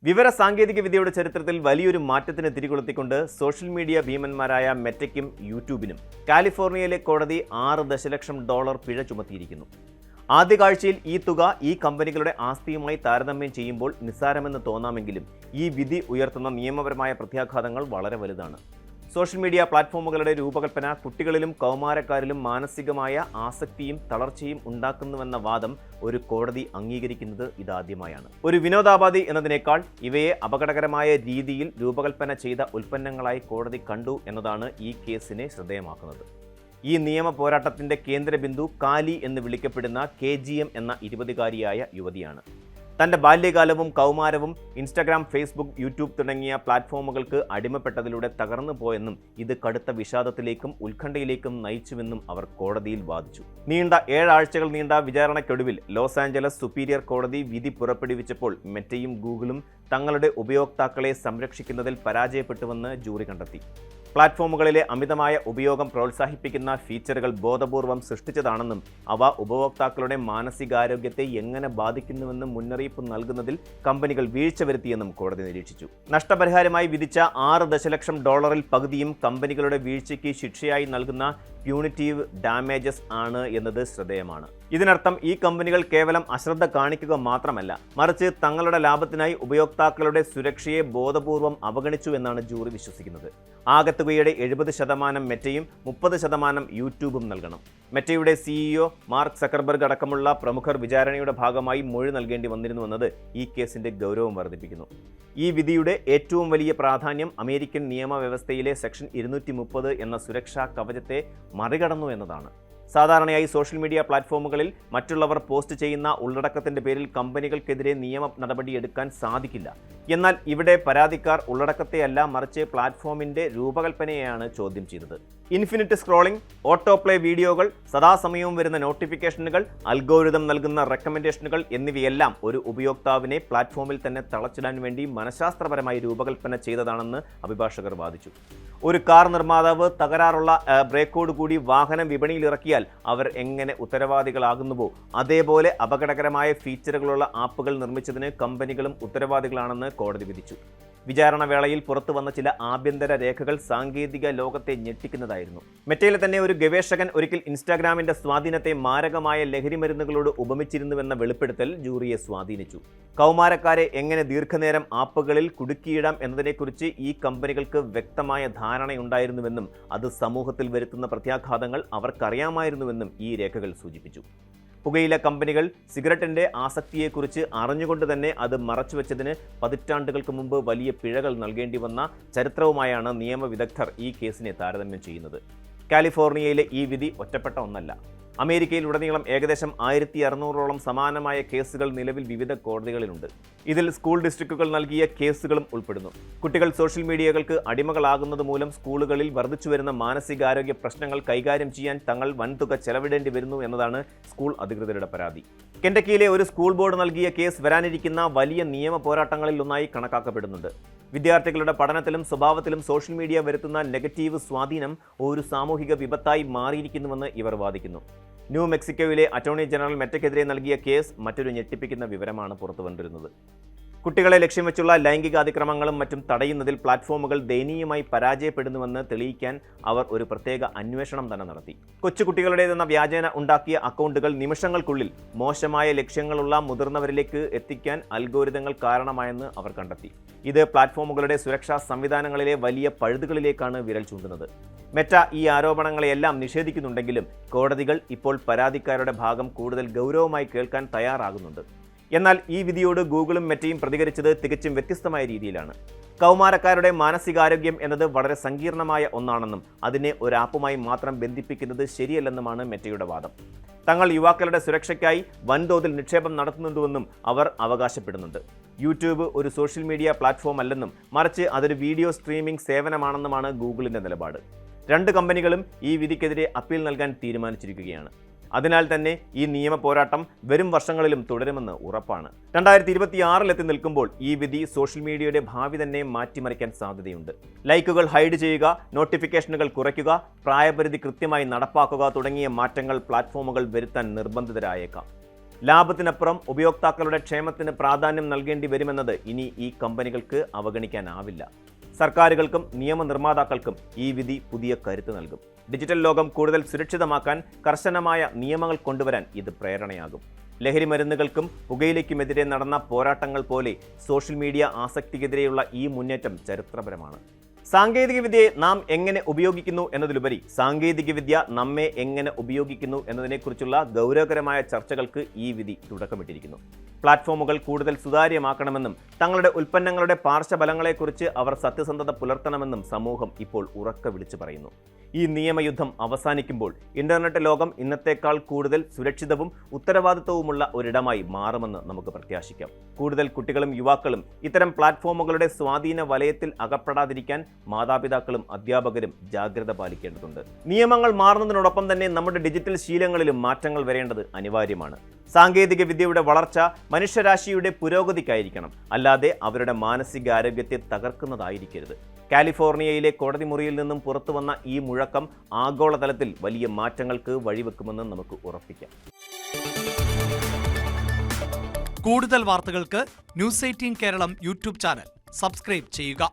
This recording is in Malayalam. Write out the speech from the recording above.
വിവര സാങ്കേതിക വിദ്യയുടെ ചരിത്രത്തിൽ വലിയൊരു മാറ്റത്തിന് തിരികൊളുത്തിക്കൊണ്ട് സോഷ്യൽ മീഡിയ ഭീമന്മാരായ മെറ്റയ്ക്കും യൂട്യൂബിനും കാലിഫോർണിയയിലെ കോടതി $6 ദശലക്ഷം പിഴ ചുമത്തിയിരിക്കുന്നു. ആദ്യ കാഴ്ചയിൽ ഈ തുക ഈ കമ്പനികളുടെ ആസ്തിയുമായി താരതമ്യം ചെയ്യുമ്പോൾ നിസ്സാരമെന്ന് തോന്നാമെങ്കിലും ഈ വിധി ഉയർത്തുന്ന നിയമപരമായ പ്രത്യാഘാതങ്ങൾ വളരെ വലുതാണ്. സോഷ്യൽ മീഡിയ പ്ലാറ്റ്ഫോമുകളുടെ രൂപകൽപ്പന കുട്ടികളിലും കൗമാരക്കാരിലും മാനസികമായ ആസക്തിയും തളർച്ചയും ഉണ്ടാക്കുന്നുവെന്ന വാദം ഒരു കോടതി അംഗീകരിക്കുന്നത് ഇതാദ്യമായാണ്. ഒരു വിനോദാപാധി എന്നതിനേക്കാൾ ഇവയെ അപകടകരമായ രീതിയിൽ രൂപകൽപ്പന ചെയ്ത ഉൽപ്പന്നങ്ങളായി കോടതി കണ്ടു എന്നതാണ് ഈ കേസിനെ ശ്രദ്ധേയമാക്കുന്നത്. ഈ നിയമ പോരാട്ടത്തിന്റെ കേന്ദ്രബിന്ദു കാലി എന്ന് വിളിക്കപ്പെടുന്ന KGM എന്ന 20കാരിയായ യുവതിയാണ്. തൻ്റെ ബാല്യകാലവും കൗമാരവും ഇൻസ്റ്റഗ്രാം, ഫേസ്ബുക്ക്, യൂട്യൂബ് തുടങ്ങിയ പ്ലാറ്റ്ഫോമുകൾക്ക് അടിമപ്പെട്ടതിലൂടെ തകർന്നു പോയെന്നും ഇത് കടുത്ത വിഷാദത്തിലേക്കും ഉത്കണ്ഠയിലേക്കും നയിച്ചുവെന്നും അവർ കോടതിയിൽ വാദിച്ചു. നീണ്ട 7 ആഴ്ചകൾ നീണ്ട വിചാരണയ്ക്കൊടുവിൽ ലോസ് ആഞ്ചലസ് സുപ്പീരിയർ കോടതി വിധി പുറപ്പെടുവിച്ചപ്പോൾ മെറ്റയും ഗൂഗിളും തങ്ങളുടെ ഉപയോക്താക്കളെ സംരക്ഷിക്കുന്നതിൽ പരാജയപ്പെട്ടുവെന്ന് ജൂറി കണ്ടെത്തി. പ്ലാറ്റ്ഫോമുകളിലെ അമിതമായ ഉപയോഗം പ്രോത്സാഹിപ്പിക്കുന്ന ഫീച്ചറുകൾ ബോധപൂർവം സൃഷ്ടിച്ചതാണെന്നും അവ ഉപഭോക്താക്കളുടെ മാനസികാരോഗ്യത്തെ എങ്ങനെ ബാധിക്കുന്നുവെന്നും മുന്നറിയിപ്പ് നൽകുന്നതിൽ കമ്പനികൾ വീഴ്ച വരുത്തിയെന്നും കോടതി നിരീക്ഷിച്ചു. നഷ്ടപരിഹാരമായി വിധിച്ച $6 ദശലക്ഷം പകുതിയും കമ്പനികളുടെ വീഴ്ചയ്ക്ക് ശിക്ഷയായി നൽകുന്ന പ്യൂണിറ്റീവ് ഡാമേജസ് ആണ് എന്നത് ശ്രദ്ധേയമാണ്. ഇതിനർത്ഥം ഈ കമ്പനികൾ കേവലം അശ്രദ്ധ കാണിക്കുക മാത്രമല്ല, മറിച്ച് തങ്ങളുടെ ലാഭത്തിനായി ഉപയോക്താക്കളുടെ സുരക്ഷയെ ബോധപൂർവം അവഗണിച്ചു എന്നാണ് ജൂറി വിശ്വസിക്കുന്നത്. ആകത്തുകയുടെ 70% മെറ്റയും 30% യൂട്യൂബും നൽകണം. മെറ്റയുടെ CEO മാർക്ക് സക്കർബർഗ് അടക്കമുള്ള പ്രമുഖർ വിചാരണയുടെ ഭാഗമായി മൊഴി നൽകേണ്ടി വന്നിരുന്നുവെന്നത് ഈ കേസിന്റെ ഗൗരവം വർദ്ധിപ്പിക്കുന്നു. ഈ വിധിയുടെ ഏറ്റവും വലിയ പ്രാധാന്യം അമേരിക്കൻ നിയമവ്യവസ്ഥയിലെ സെക്ഷൻ 230 എന്ന സുരക്ഷാ കവചത്തെ മറികടന്നു എന്നതാണ്. സാധാരണയായി സോഷ്യൽ മീഡിയ പ്ലാറ്റ്ഫോമുകളിൽ മറ്റുള്ളവർ പോസ്റ്റ് ചെയ്യുന്ന ഉള്ളടക്കത്തിന്റെ പേരിൽ കമ്പനികൾക്കെതിരെ നിയമ നടപടിയെടുക്കാൻ സാധിക്കില്ല. എന്നാൽ ഇവിടെ പരാതിക്കാർ ഉള്ളടക്കത്തെയല്ല, മറിച്ച് പ്ലാറ്റ്ഫോമിന്റെ രൂപകൽപ്പനയെയാണ് ചോദ്യം ചെയ്തത്. ഇൻഫിനിറ്റ് സ്ക്രോളിംഗ്, ഓട്ടോപ്ലേ വീഡിയോകൾ, സദാസമയവും വരുന്ന നോട്ടിഫിക്കേഷനുകൾ, അൽഗോരിതം നൽകുന്ന റെക്കമെൻഡേഷനുകൾ എന്നിവയെല്ലാം ഒരു ഉപയോക്താവിനെ പ്ലാറ്റ്ഫോമിൽ തന്നെ തളച്ചിടാൻ വേണ്ടി മനഃശാസ്ത്രപരമായി രൂപകൽപ്പന ചെയ്തതാണെന്ന് അഭിഭാഷകർ വാദിച്ചു. ഒരു കാർ നിർമ്മാതാവ് തകരാറുള്ള ബ്രേക്കോട് കൂടി വാഹനം വിപണിയിൽ ഇറക്കിയാൽ അവർ എങ്ങനെ ഉത്തരവാദികളാകുന്നുവോ അതേപോലെ അപകടകരമായ ഫീച്ചറുകളുള്ള ആപ്പുകൾ നിർമ്മിച്ചതിന് കമ്പനികളും ഉത്തരവാദികളാണെന്ന് കോടതി വിധിച്ചു. വിചാരണ വേളയിൽ പുറത്തു വന്ന ചില ആഭ്യന്തര രേഖകൾ സാങ്കേതിക ലോകത്തെ ഞെട്ടിക്കുന്നതായിരുന്നു. മെറ്റയിലെ തന്നെ ഒരു ഗവേഷകൻ ഒരിക്കൽ ഇൻസ്റ്റാഗ്രാമിന്റെ സ്വാധീനത്തെ മാരകമായ ലഹരിമരുന്നുകളോട് ഉപമിച്ചിരുന്നുവെന്ന വെളിപ്പെടുത്തൽ ജൂറിയെ സ്വാധീനിച്ചു. കൗമാരക്കാരെ എങ്ങനെ ദീർഘനേരം ആപ്പുകളിൽ കുടുക്കിയിടാം എന്നതിനെക്കുറിച്ച് ഈ കമ്പനികൾക്ക് വ്യക്തമായ ധാരണയുണ്ടായിരുന്നുവെന്നും അത് സമൂഹത്തിൽ വരുത്തുന്ന പ്രത്യാഘാതങ്ങൾ അവർക്കറിയാമായിരുന്നുവെന്നും ഈ രേഖകൾ സൂചിപ്പിച്ചു. പുകയില കമ്പനികൾ സിഗരറ്റിന്റെ ആസക്തിയെക്കുറിച്ച് അറിഞ്ഞുകൊണ്ട് തന്നെ അത് മറച്ചുവെച്ചതിന് പതിറ്റാണ്ടുകൾക്ക് മുമ്പ് വലിയ പിഴകൾ നൽകേണ്ടി വന്ന ചരിത്രവുമായാണ് നിയമവിദഗ്ധർ ഈ കേസിനെ താരതമ്യം ചെയ്യുന്നത്. കാലിഫോർണിയയിലെ ഈ വിധി ഒറ്റപ്പെട്ട ഒന്നല്ല. അമേരിക്കയിലുടനീളം ഏകദേശം 1600ഓളം സമാനമായ കേസുകൾ നിലവിൽ വിവിധ കോടതികളിലുണ്ട്. ഇതിൽ സ്കൂൾ ഡിസ്ട്രിക്റ്റുകൾ നൽകിയ കേസുകളും ഉൾപ്പെടുന്നു. കുട്ടികൾ സോഷ്യൽ മീഡിയകൾക്ക് അടിമകളാകുന്നത് മൂലം സ്കൂളുകളിൽ വർദ്ധിച്ചുവരുന്ന മാനസികാരോഗ്യ പ്രശ്നങ്ങൾ കൈകാര്യം ചെയ്യാൻ തങ്ങൾ വൻതുക ചെലവിടേണ്ടി വരുന്നു എന്നതാണ് സ്കൂൾ അധികൃതരുടെ പരാതി. കെൻറ്റക്കിയിലെ ഒരു സ്കൂൾ ബോർഡ് നൽകിയ കേസ് വരാനിരിക്കുന്ന വലിയ നിയമ പോരാട്ടങ്ങളിൽ ഒന്നായി കണക്കാക്കപ്പെടുന്നുണ്ട്. വിദ്യാർത്ഥികളുടെ പഠനത്തിലും സ്വഭാവത്തിലും സോഷ്യൽ മീഡിയ വരുത്തുന്ന നെഗറ്റീവ് സ്വാധീനം ഒരു സാമൂഹിക വിപത്തായി മാറിയിരിക്കുന്നുവെന്ന് ഇവർ വാദിക്കുന്നു. ന്യൂ മെക്സിക്കോയിലെ അറ്റോർണി ജനറൽ മെറ്റയ്ക്കെതിരെ നൽകിയ കേസ് മറ്റൊരു ഞെട്ടിപ്പിക്കുന്ന വിവരമാണ് പുറത്തുവന്നിരുന്നത്. കുട്ടികളെ ലക്ഷ്യം വെച്ചുള്ള ലൈംഗിക അതിക്രമങ്ങളും മറ്റും തടയുന്നതിൽ പ്ലാറ്റ്ഫോമുകൾ ദയനീയമായി പരാജയപ്പെടുന്നുവെന്ന് തെളിയിക്കാൻ അവർ ഒരു പ്രത്യേക അന്വേഷണം തന്നെ നടത്തി. കൊച്ചുകുട്ടികളുടേതെന്ന വ്യാജേന ഉണ്ടാക്കിയ അക്കൗണ്ടുകൾ നിമിഷങ്ങൾക്കുള്ളിൽ മോശമായ ലക്ഷ്യങ്ങളുള്ള മുതിർന്നവരിലേക്ക് എത്തിക്കാൻ അൽഗോരിതങ്ങൾ കാരണമായെന്ന് അവർ കണ്ടെത്തി. ഇത് പ്ലാറ്റ്ഫോമുകളുടെ സുരക്ഷാ സംവിധാനങ്ങളിലെ വലിയ പഴുതുകളിലേക്കാണ് വിരൽ ചൂണ്ടുന്നത്. മെറ്റ ഈ ആരോപണങ്ങളെയെല്ലാം നിഷേധിക്കുന്നുണ്ടെങ്കിലും കോടതികൾ ഇപ്പോൾ പരാതിക്കാരുടെ ഭാഗം കൂടുതൽ ഗൗരവമായി കേൾക്കാൻ തയ്യാറാകുന്നുണ്ട്. എന്നാൽ ഈ വിധിയോട് ഗൂഗിളും മെറ്റയും പ്രതികരിച്ചത് തികച്ചും വ്യത്യസ്തമായ രീതിയിലാണ്. കൗമാരക്കാരുടെ മാനസികാരോഗ്യം എന്നത് വളരെ സങ്കീർണമായ ഒന്നാണെന്നും അതിനെ ഒരു ആപ്പുമായി മാത്രം ബന്ധിപ്പിക്കുന്നത് ശരിയല്ലെന്നുമാണ് മെറ്റയുടെ വാദം. തങ്ങൾ യുവാക്കളുടെ സുരക്ഷയ്ക്കായി വൻതോതിൽ നിക്ഷേപം നടത്തുന്നുണ്ടെന്നും അവർ അവകാശപ്പെടുന്നുണ്ട്. യൂട്യൂബ് ഒരു സോഷ്യൽ മീഡിയ പ്ലാറ്റ്ഫോം അല്ലെന്നും മറിച്ച് അതൊരു വീഡിയോ സ്ട്രീമിംഗ് സേവനമാണെന്നുമാണ് ഗൂഗിളിന്റെ നിലപാട്. 2 കമ്പനികളും ഈ വിധിക്കെതിരെ അപ്പീൽ നൽകാൻ തീരുമാനിച്ചിരിക്കുകയാണ്. അതിനാൽ തന്നെ ഈ നിയമ പോരാട്ടം വരും വർഷങ്ങളിലും തുടരുമെന്ന് ഉറപ്പാണ്. 2026 നിൽക്കുമ്പോൾ ഈ വിധി സോഷ്യൽ മീഡിയയുടെ ഭാവി തന്നെ മാറ്റിമറിക്കാൻ സാധ്യതയുണ്ട്. ലൈക്കുകൾ ഹൈഡ് ചെയ്യുക, നോട്ടിഫിക്കേഷനുകൾ കുറയ്ക്കുക, പ്രായപരിധി കൃത്യമായി നടപ്പാക്കുക തുടങ്ങിയ മാറ്റങ്ങൾ പ്ലാറ്റ്ഫോമുകൾ വരുത്താൻ നിർബന്ധിതരായേക്കാം. ലാഭത്തിനപ്പുറം ഉപയോക്താക്കളുടെ ക്ഷേമത്തിന് പ്രാധാന്യം നൽകേണ്ടി വരുമെന്നത് ഇനി ഈ കമ്പനികൾക്ക് അവഗണിക്കാനാവില്ല. സർക്കാരുകൾക്കും നിയമനിർമ്മാതാക്കൾക്കും ഈ വിധി പുതിയ കരുത്ത് നൽകും. ഡിജിറ്റൽ ലോകം കൂടുതൽ സുരക്ഷിതമാക്കാൻ കർശനമായ നിയമങ്ങൾ കൊണ്ടുവരാൻ ഇത് പ്രേരണയാകും. ലഹരി മരുന്നുകൾക്കും പുകയിലയ്ക്കുമെതിരെ നടന്ന പോരാട്ടങ്ങൾ പോലെ സോഷ്യൽ മീഡിയ ആസക്തിക്കെതിരെയുള്ള ഈ മുന്നേറ്റം ചരിത്രപരമാണ്. സാങ്കേതികവിദ്യയെ നാം എങ്ങനെ ഉപയോഗിക്കുന്നു എന്നതിലുപരി സാങ്കേതികവിദ്യ നമ്മെ എങ്ങനെ ഉപയോഗിക്കുന്നു എന്നതിനെക്കുറിച്ചുള്ള ഗൗരവകരമായ ചർച്ചകൾക്ക് ഈ വിധി തുടക്കമിട്ടിരിക്കുന്നു. പ്ലാറ്റ്ഫോമുകൾ കൂടുതൽ സുതാര്യമാക്കണമെന്നും തങ്ങളുടെ ഉൽപ്പന്നങ്ങളുടെ പാർശ്വഫലങ്ങളെക്കുറിച്ച് അവർ സത്യസന്ധത പുലർത്തണമെന്നും സമൂഹം ഇപ്പോൾ ഉറക്കെ വിളിച്ചു പറയുന്നു. ഈ നിയമയുദ്ധം അവസാനിക്കുമ്പോൾ ഇന്റർനെറ്റ് ലോകം ഇന്നത്തേക്കാൾ കൂടുതൽ സുരക്ഷിതവും ഉത്തരവാദിത്വവുമുള്ള ഒരിടമായി മാറുമെന്ന് നമുക്ക് പ്രത്യാശിക്കാം. കൂടുതൽ കുട്ടികളും യുവാക്കളും ഇത്തരം പ്ലാറ്റ്ഫോമുകളുടെ സ്വാധീന വലയത്തിൽ അകപ്പെടാതിരിക്കാൻ മാതാപിതാക്കളും അധ്യാപകരും ജാഗ്രത പാലിക്കേണ്ടതുണ്ട്. നിയമങ്ങൾ മാറുന്നതിനോടൊപ്പം തന്നെ നമ്മുടെ ഡിജിറ്റൽ ശീലങ്ങളിലും മാറ്റങ്ങൾ വരേണ്ടത് അനിവാര്യമാണ്. സാങ്കേതിക വിദ്യയുടെ വളർച്ച മനുഷ്യരാശിയുടെ പുരോഗതിക്കായിരിക്കണം, അല്ലാതെ അവരുടെ മാനസികാരോഗ്യത്തെ തകർക്കുന്നതായിരിക്കരുത്. കാലിഫോർണിയയിലെ കോടതി മുറിയിൽ നിന്നും പുറത്തുവന്ന ഈ മുഴക്കം ആഗോളതലത്തിൽ വലിയ മാറ്റങ്ങൾക്ക് വഴിവെക്കുമെന്ന് നമുക്ക് ഉറപ്പിക്കാം. കൂടുതൽ വാർത്തകൾക്ക് news 18 Keralam YouTube channel subscribe ചെയ്യുക.